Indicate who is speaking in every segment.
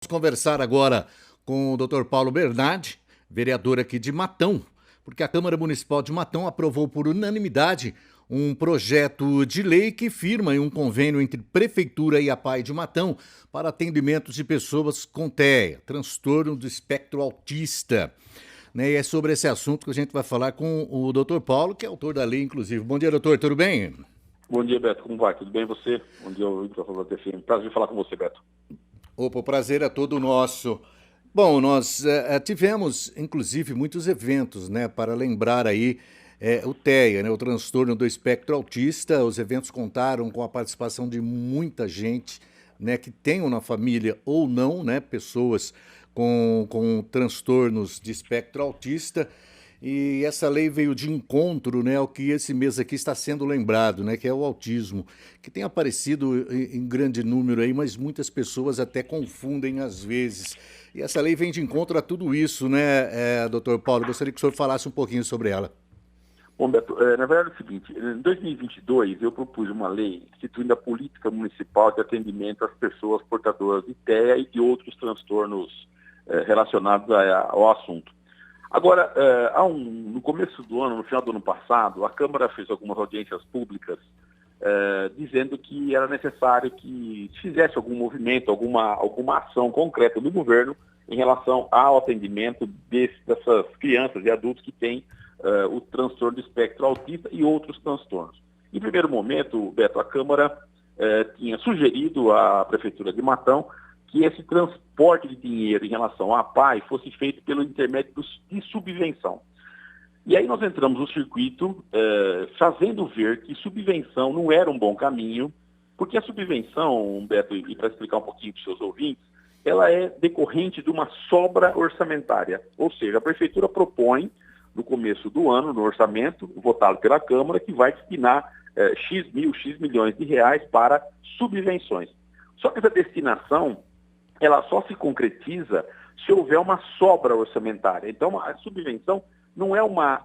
Speaker 1: Conversar agora com o Dr. Paulo Bernardi, vereador aqui de Matão, porque a Câmara Municipal de Matão aprovou por unanimidade um projeto de lei que firma um convênio entre Prefeitura e a PAI de Matão para atendimentos de pessoas com TEA, transtorno do espectro autista. E é sobre esse assunto que a gente vai falar com o Dr. Paulo, que é autor da lei, inclusive. Bom dia, doutor, tudo bem?
Speaker 2: Bom dia, Beto. Como vai? Tudo bem você? Bom dia, Victor TFM. Prazer em falar com você, Beto.
Speaker 1: Opa, o prazer é todo nosso. Bom, nós tivemos, inclusive, muitos eventos, para lembrar aí o TEA, o transtorno do espectro autista. Os eventos contaram com a participação de muita gente, que tenham na família ou não, pessoas com transtornos de espectro autista. E essa lei veio de encontro, ao que esse mês aqui está sendo lembrado, que é o autismo, que tem aparecido em grande número aí, mas muitas pessoas até confundem às vezes. E essa lei vem de encontro a tudo isso, doutor Paulo? Gostaria que o senhor falasse um pouquinho sobre ela.
Speaker 2: Bom, Beto, na verdade é o seguinte, em 2022 eu propus uma lei instituindo a política municipal de atendimento às pessoas portadoras de TEA e de outros transtornos relacionados ao assunto. Agora, no começo do ano, no final do ano passado, a Câmara fez algumas audiências públicas dizendo que era necessário que fizesse algum movimento, alguma ação concreta do governo em relação ao atendimento dessas crianças e adultos que têm o transtorno do espectro autista e outros transtornos. Em primeiro momento, Beto, a Câmara tinha sugerido à Prefeitura de Matão que esse transporte de dinheiro em relação à PAI fosse feito pelo intermédio de subvenção. E aí nós entramos no circuito fazendo ver que subvenção não era um bom caminho, porque a subvenção, Beto, e para explicar um pouquinho para os seus ouvintes, ela é decorrente de uma sobra orçamentária. Ou seja, a Prefeitura propõe, no começo do ano, no orçamento, votado pela Câmara, que vai destinar X milhões de reais para subvenções. Só que essa destinação ela só se concretiza se houver uma sobra orçamentária. Então, a subvenção não é uma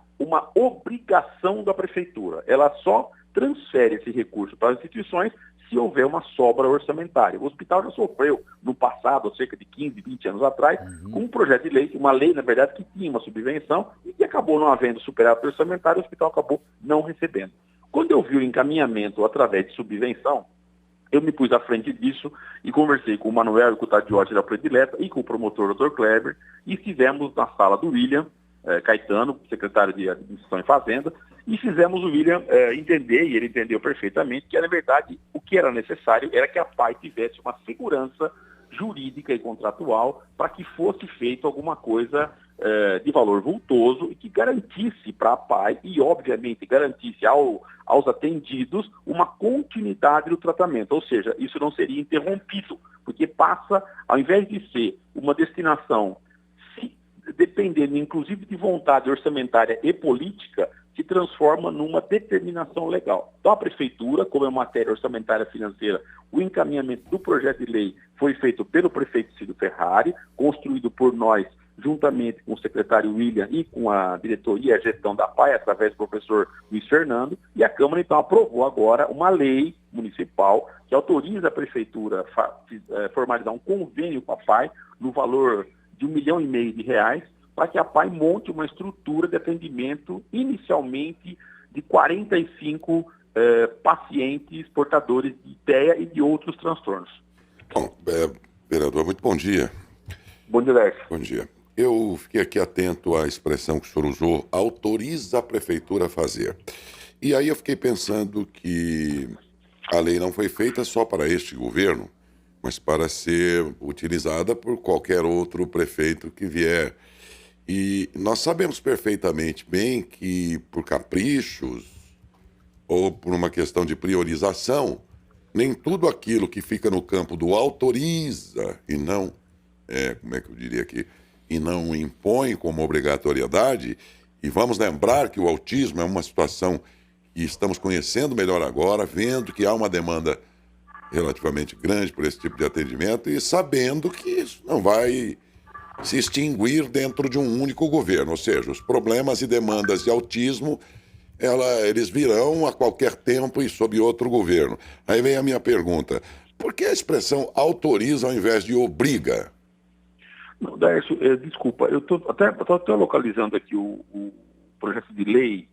Speaker 2: obrigação da Prefeitura. Ela só transfere esse recurso para as instituições se houver uma sobra orçamentária. O hospital já sofreu no passado, há cerca de 15, 20 anos atrás, com um projeto de lei, uma lei, na verdade, que tinha uma subvenção e que acabou não havendo superávit orçamentário, o hospital acabou não recebendo. Quando eu vi o encaminhamento através de subvenção, eu me pus à frente disso e conversei com o Manuel e com o Tadiotti da Predileta e com o promotor Dr. Kleber e estivemos na sala do William Caetano, secretário de Administração e Fazenda, e fizemos o William entender, e ele entendeu perfeitamente, que na verdade o que era necessário era que a PAI tivesse uma segurança jurídica e contratual para que fosse feito alguma coisa de valor vultoso e que garantisse para a PAI e, obviamente, garantisse aos atendidos uma continuidade do tratamento. Ou seja, isso não seria interrompido, porque passa, ao invés de ser uma destinação, dependendo inclusive de vontade orçamentária e política, se transforma numa determinação legal. Então, a Prefeitura, como é matéria orçamentária financeira, o encaminhamento do projeto de lei foi feito pelo prefeito Ciro Ferrari, construído por nós, juntamente com o secretário William e com a diretoria e a gestão da PAI, através do professor Luiz Fernando, e a Câmara, então, aprovou agora uma lei municipal que autoriza a Prefeitura a formalizar um convênio com a PAI no valor de R$ 1,5 milhão, para que a PAI monte uma estrutura de atendimento, inicialmente, de 45 pacientes portadores de TEA e de outros transtornos.
Speaker 3: Bom, vereador, muito bom dia.
Speaker 2: Bom dia, Lécio.
Speaker 3: Bom dia. Eu fiquei aqui atento à expressão que o senhor usou, autoriza a Prefeitura a fazer. E aí eu fiquei pensando que a lei não foi feita só para este governo, mas para ser utilizada por qualquer outro prefeito que vier. E nós sabemos perfeitamente bem que por caprichos ou por uma questão de priorização, nem tudo aquilo que fica no campo do autoriza e não, como é que eu diria aqui, e não impõe como obrigatoriedade. E vamos lembrar que o autismo é uma situação que estamos conhecendo melhor agora, vendo que há uma demanda relativamente grande por esse tipo de atendimento e sabendo que isso não vai se extinguir dentro de um único governo, ou seja, os problemas e demandas de autismo, eles virão a qualquer tempo e sob outro governo. Aí vem a minha pergunta, por que a expressão autoriza ao invés de obriga?
Speaker 2: Não, Darcio, desculpa, eu estou até localizando aqui o projeto de lei.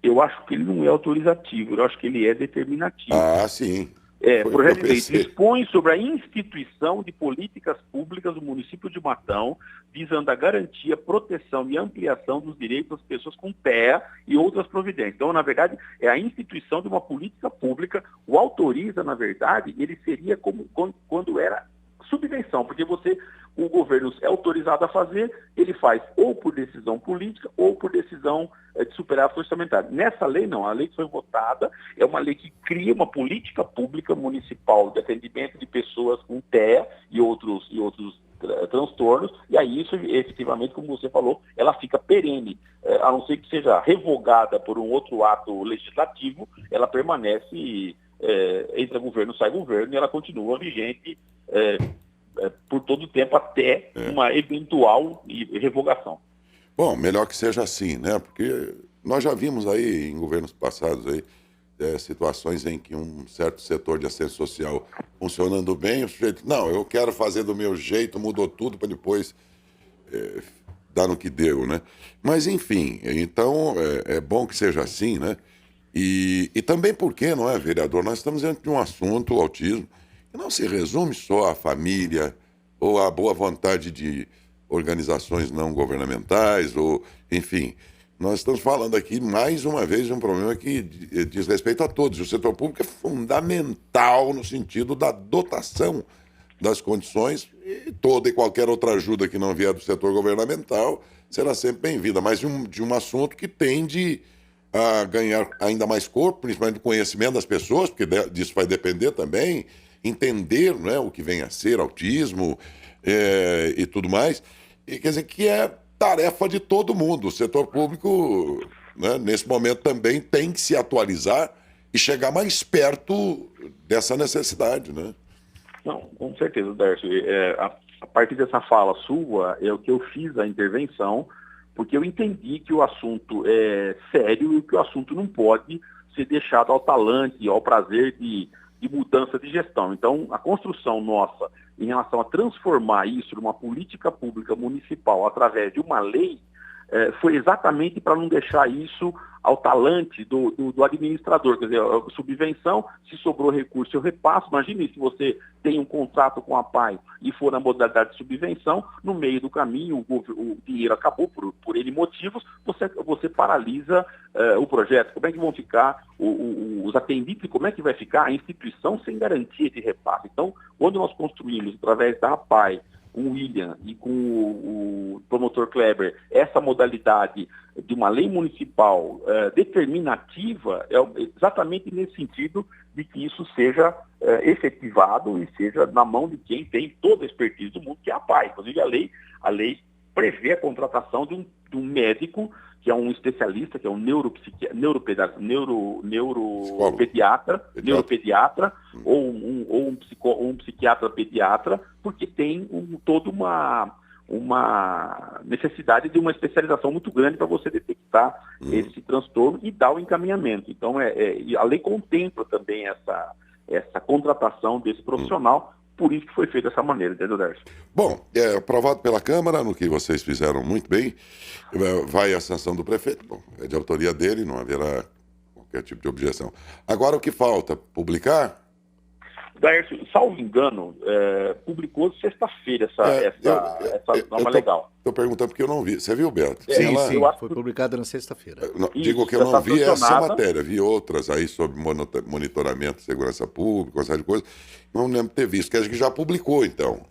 Speaker 2: Eu acho que ele não é autorizativo, eu acho que ele é determinativo.
Speaker 3: Ah, sim.
Speaker 2: O
Speaker 3: Foi o que eu
Speaker 2: projeto de lei
Speaker 3: pensei.
Speaker 2: dispõe sobre a instituição de políticas públicas do município de Matão, visando a garantia, proteção e ampliação dos direitos das pessoas com TEA e outras providências. Então, na verdade, é a instituição de uma política pública. O autoriza, na verdade, ele seria como quando era subvenção, porque o governo é autorizado a fazer, ele faz ou por decisão política ou por decisão de superávit orçamentário. Nessa lei, não. A lei que foi votada é uma lei que cria uma política pública municipal de atendimento de pessoas com TEA e outros transtornos, e aí isso, efetivamente, como você falou, ela fica perene. A não ser que seja revogada por um outro ato legislativo, ela permanece, entra governo, sai governo, e ela continua vigente por todo o tempo até uma eventual revogação.
Speaker 3: Bom, melhor que seja assim, né? Porque nós já vimos aí em governos passados aí situações em que um certo setor de assistência social funcionando bem, o sujeito, não, eu quero fazer do meu jeito, mudou tudo para depois dar no que deu, né? Mas enfim, então é bom que seja assim, né? E também porque, não é, vereador, nós estamos diante de um assunto, o autismo, que não se resume só à família ou à boa vontade de organizações não governamentais, ou, enfim, nós estamos falando aqui, mais uma vez, de um problema que diz respeito a todos. O setor público é fundamental no sentido da dotação das condições, e toda e qualquer outra ajuda que não vier do setor governamental será sempre bem-vinda, mas de um assunto que tende a ganhar ainda mais corpo, principalmente do conhecimento das pessoas, porque disso vai depender também, entender, né, o que vem a ser autismo e tudo mais. E, quer dizer, que é tarefa de todo mundo. O setor público, né, nesse momento também tem que se atualizar e chegar mais perto dessa necessidade, né?
Speaker 2: Não, com certeza, Darcio. A partir dessa fala sua, é o que eu fiz a intervenção, porque eu entendi que o assunto é sério e que o assunto não pode ser deixado ao talante, ao prazer de mudança de gestão. Então, a construção nossa em relação a transformar isso numa política pública municipal através de uma lei foi exatamente para não deixar isso ao talante do administrador. Quer dizer, a subvenção, se sobrou recurso, eu repasso. Imagine se você tem um contrato com a PAI e for na modalidade de subvenção, no meio do caminho o dinheiro acabou por N motivos, você paralisa o projeto. Como é que vão ficar os atendentes, como é que vai ficar a instituição sem garantia de repasse? Então, quando nós construímos, através da PAI, com o William e com o promotor Kleber, essa modalidade de uma lei municipal determinativa, é exatamente nesse sentido de que isso seja efetivado e seja na mão de quem tem toda a expertise do mundo, que é a PAI. Inclusive, a lei prevê a contratação de um médico, que é um especialista, que é um neuropediatra, ou um psiquiatra pediatra, porque tem toda uma necessidade de uma especialização muito grande para você detectar esse transtorno e dar o encaminhamento. Então, a lei contempla também essa contratação desse profissional. Por isso que foi feito dessa maneira, entendeu, Darcio?
Speaker 3: Bom, aprovado pela Câmara, no que vocês fizeram muito bem, vai a sanção do prefeito. Bom, é de autoria dele, não haverá qualquer tipo de objeção. Agora, o que falta? Publicar?
Speaker 2: Darcio, salvo engano, publicou sexta-feira essa norma legal.
Speaker 3: Estou perguntando porque eu não vi. Você viu, Beto?
Speaker 1: Sim, foi publicada na sexta-feira.
Speaker 3: Digo que eu não vi essa matéria, vi outras aí sobre monitoramento de segurança pública, uma série de coisas. Não lembro de ter visto, quer dizer que já publicou, então.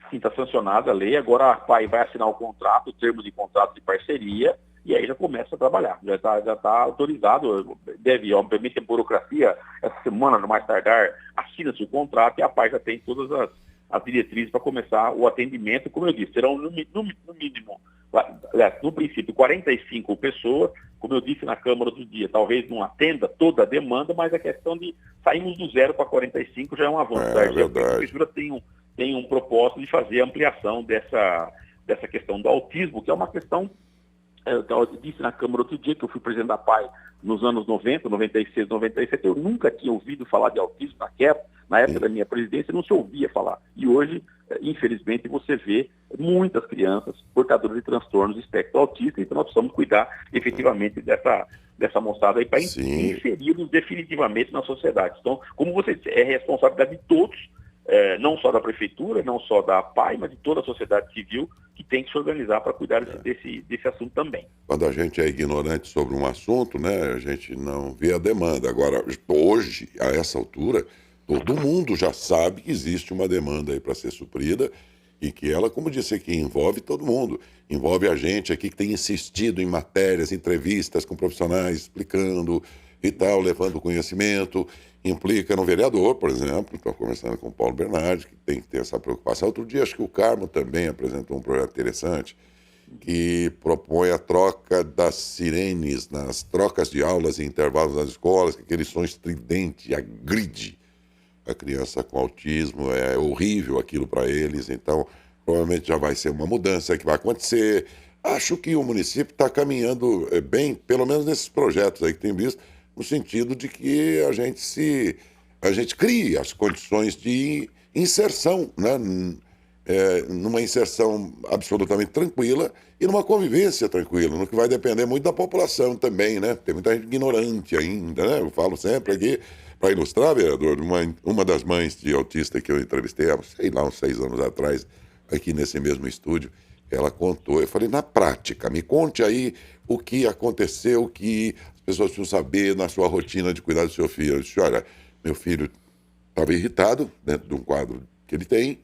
Speaker 2: Sim, está sancionada a lei, agora a PAI vai assinar o contrato, o termo de contrato de parceria, e aí já começa a trabalhar, já tá autorizado, deve, obviamente, ter burocracia, essa semana, no mais tardar, assina-se o contrato e a PAI já tem todas as diretrizes para começar o atendimento. Como eu disse, serão no mínimo, no princípio, 45 pessoas, como eu disse na Câmara do dia, talvez não atenda toda a demanda, mas a questão de sairmos do 0 para 45 já é um avanço. A Prefeitura tem um propósito de fazer a ampliação dessa questão do autismo, que é uma questão, eu disse na Câmara outro dia, que eu fui presidente da PAI nos anos 90, 96, 97, eu nunca tinha ouvido falar de autismo na quebra. Na época da minha presidência não se ouvia falar. E hoje, infelizmente, você vê muitas crianças portadoras de transtornos de espectro autista, então nós precisamos cuidar efetivamente dessa moçada aí para inseri-los definitivamente na sociedade. Então, como você é responsabilidade de todos, não só da prefeitura, não só da APAI, mas de toda a sociedade civil que tem que se organizar para cuidar desse assunto também.
Speaker 3: Quando a gente é ignorante sobre um assunto, né, a gente não vê a demanda. Agora, hoje, a essa altura, todo mundo já sabe que existe uma demanda aí para ser suprida e que ela, como disse aqui, envolve todo mundo. Envolve a gente aqui que tem insistido em matérias, entrevistas com profissionais explicando e tal, levando conhecimento. Implica no vereador, por exemplo, estou conversando com o Paulo Bernardi, que tem que ter essa preocupação. Outro dia, acho que o Carmo também apresentou um projeto interessante, que propõe a troca das sirenes, nas trocas de aulas e intervalos nas escolas, que aquele som estridente agride a criança com autismo, é horrível aquilo para eles, então provavelmente já vai ser uma mudança que vai acontecer. Acho que o município está caminhando bem, pelo menos nesses projetos aí que tem visto, no sentido de que a gente crie as condições de inserção, né? Numa inserção absolutamente tranquila e numa convivência tranquila, no que vai depender muito da população também, né? Tem muita gente ignorante ainda, né? Eu falo sempre aqui, para ilustrar, vereador, uma das mães de autista que eu entrevistei, sei lá, uns 6 anos atrás, aqui nesse mesmo estúdio, ela contou, eu falei, na prática, me conte aí o que aconteceu, o que as pessoas precisam saber na sua rotina de cuidar do seu filho. Eu disse, olha, meu filho estava irritado dentro de um quadro que ele tem,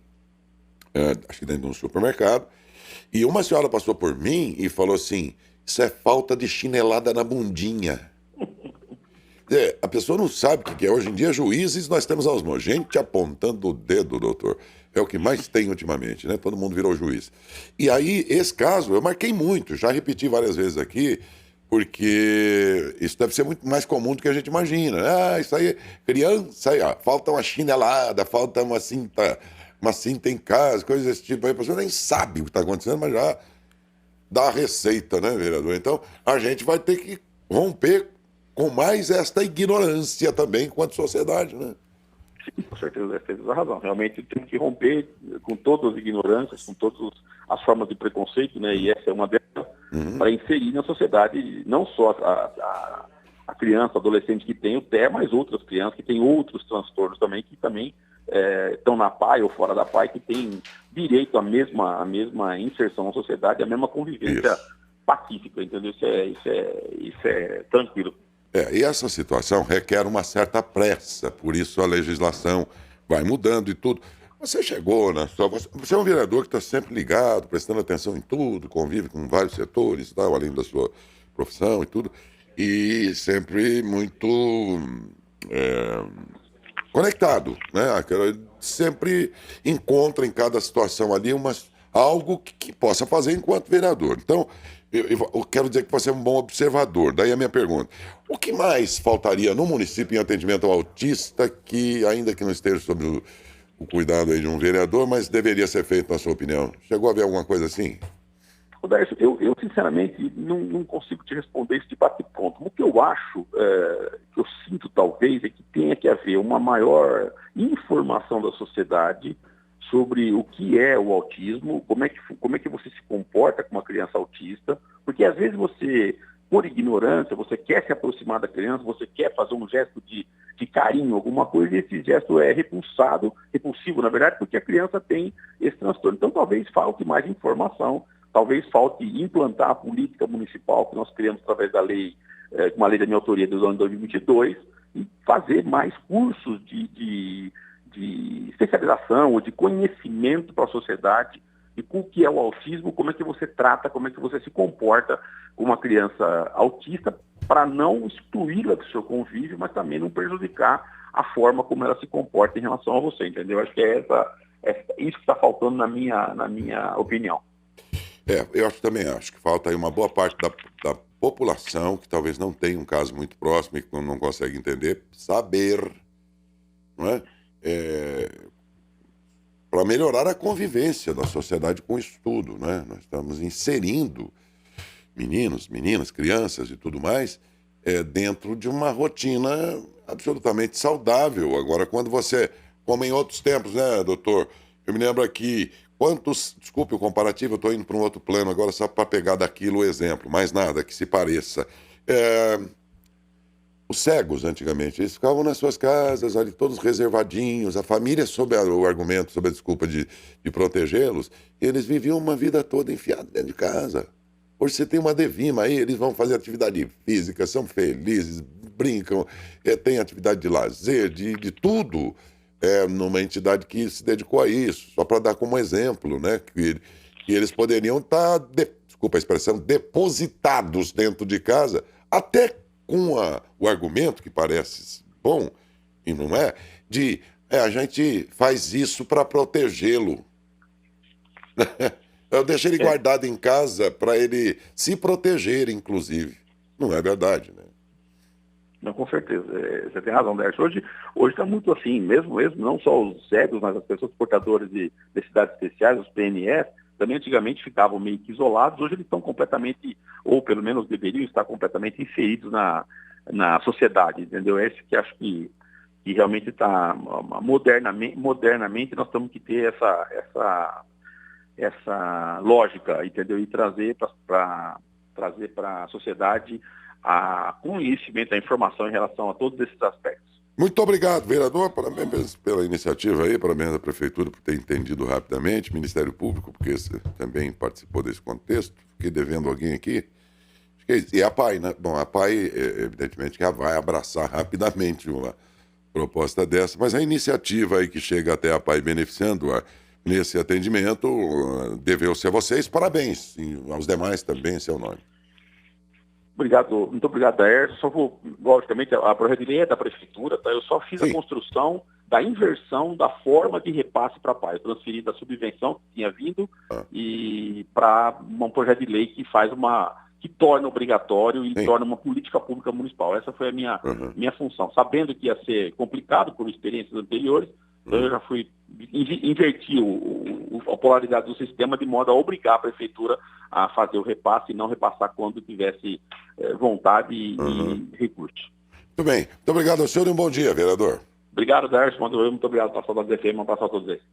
Speaker 3: acho que dentro de um supermercado, e uma senhora passou por mim e falou assim, isso é falta de chinelada na bundinha. A pessoa não sabe o que é. Hoje em dia, juízes, nós temos aos mãos. Gente apontando o dedo, doutor. É o que mais tem ultimamente, né? Todo mundo virou juiz. E aí, esse caso, eu marquei muito. Já repeti várias vezes aqui, porque isso deve ser muito mais comum do que a gente imagina. Isso aí, criança, aí, falta uma chinelada, falta uma cinta em casa, coisas desse tipo. Aí a pessoa nem sabe o que está acontecendo, mas já dá a receita, né, vereador? Então, a gente vai ter que romper com mais esta ignorância também quanto sociedade, né?
Speaker 2: Sim, com certeza, você tem razão. Realmente tem que romper com todas as ignorâncias, com todas as formas de preconceito, né? E essa é uma delas, para inserir na sociedade não só a criança, adolescente que tem o TEA, mas outras crianças que têm outros transtornos também, que também estão na PAI ou fora da PAI, que têm direito à mesma inserção na sociedade, à mesma convivência pacífica, entendeu? Isso é tranquilo.
Speaker 3: E essa situação requer uma certa pressa, por isso a legislação vai mudando e tudo. Você chegou Você é um vereador que está sempre ligado, prestando atenção em tudo, convive com vários setores, tal, além da sua profissão e tudo, e sempre muito conectado, né? Sempre encontra em cada situação ali algo que possa fazer enquanto vereador. Então, eu quero dizer que você é um bom observador. Daí a minha pergunta. O que mais faltaria no município em atendimento ao autista que, ainda que não esteja sob o cuidado aí de um vereador, mas deveria ser feito, na sua opinião? Chegou a ver alguma coisa assim?
Speaker 2: Roberto, eu sinceramente não consigo te responder isso de bate-pronto. O que eu acho, que eu sinto talvez, é que tenha que haver uma maior informação da sociedade sobre o que é o autismo, como é que você se comporta com uma criança autista, porque às vezes você, por ignorância, você quer se aproximar da criança, você quer fazer um gesto de carinho, alguma coisa, e esse gesto é repulsivo, na verdade, porque a criança tem esse transtorno. Então talvez falte mais informação, talvez falte implantar a política municipal que nós criamos através da lei, uma lei da minha autoria do ano 2022, e fazer mais cursos de especialização ou de conhecimento para a sociedade de o que é o autismo, como é que você trata, como é que você se comporta com uma criança autista para não excluí-la do seu convívio, mas também não prejudicar a forma como ela se comporta em relação a você, entendeu? Acho que é isso que está faltando na minha opinião.
Speaker 3: Eu também acho que falta aí uma boa parte da população que talvez não tenha um caso muito próximo e que não consegue entender, saber, não é? Para melhorar a convivência da sociedade com isso tudo, né? Nós estamos inserindo meninos, meninas, crianças e tudo mais dentro de uma rotina absolutamente saudável. Agora, quando você como em outros tempos, né, doutor? Eu me lembro aqui, desculpe o comparativo, eu estou indo para um outro plano agora só para pegar daquilo o exemplo, mais nada que se pareça. É, os cegos, antigamente, eles ficavam nas suas casas, ali, todos reservadinhos, a família, sob o argumento, sob a desculpa de protegê-los, eles viviam uma vida toda enfiada dentro de casa. Hoje você tem uma Devima aí, eles vão fazer atividade física, são felizes, brincam, tem atividade de lazer, de tudo, numa entidade que se dedicou a isso, só para dar como exemplo, né, que eles poderiam estar, desculpa a expressão, depositados dentro de casa, até com o argumento que parece bom, e não é, a gente faz isso para protegê-lo. Eu deixei ele
Speaker 2: É,
Speaker 3: guardado em casa para ele se proteger, inclusive. Não é verdade, né?
Speaker 2: não, com certeza. Você tem razão, Dercio. Hoje está muito assim, mesmo não só os cegos, mas as pessoas portadoras de necessidades especiais, os PNS, também antigamente ficavam meio que isolados, hoje eles estão completamente, ou pelo menos deveriam estar completamente inseridos na sociedade, entendeu? É esse que acho que realmente está, modernamente nós temos que ter essa lógica, entendeu? E trazer para a sociedade a conhecimento, a informação em relação a todos esses aspectos.
Speaker 3: Muito obrigado, vereador. Parabéns pela iniciativa aí, parabéns à Prefeitura por ter entendido rapidamente, Ministério Público, porque você também participou desse contexto. Fiquei devendo alguém aqui. E a PAI, né? Bom, a PAI, evidentemente, que vai abraçar rapidamente uma proposta dessa, mas a iniciativa aí que chega até a PAI beneficiando-a nesse atendimento deveu-se a vocês. Parabéns. E aos demais também, em seu nome.
Speaker 2: Obrigado, muito obrigado, Daércio. Só vou, logicamente, a projeto de lei é da Prefeitura, tá? Eu só fiz a
Speaker 3: Sim.
Speaker 2: construção da inversão da forma de repasse para a PAI. Eu transferi da subvenção que tinha vindo e para um projeto de lei que faz que torna obrigatório e
Speaker 3: Sim.
Speaker 2: torna uma política pública municipal. Essa foi a minha função. Sabendo que ia ser complicado por experiências anteriores, então eu já inverti a polaridade do sistema de modo a obrigar a Prefeitura a fazer o repasse e não repassar quando tivesse vontade e recursos.
Speaker 3: Muito bem. Muito obrigado ao senhor e um bom dia, vereador.
Speaker 2: Obrigado, Darcio. Muito obrigado, pessoal da DFM, um abraço a todos eles.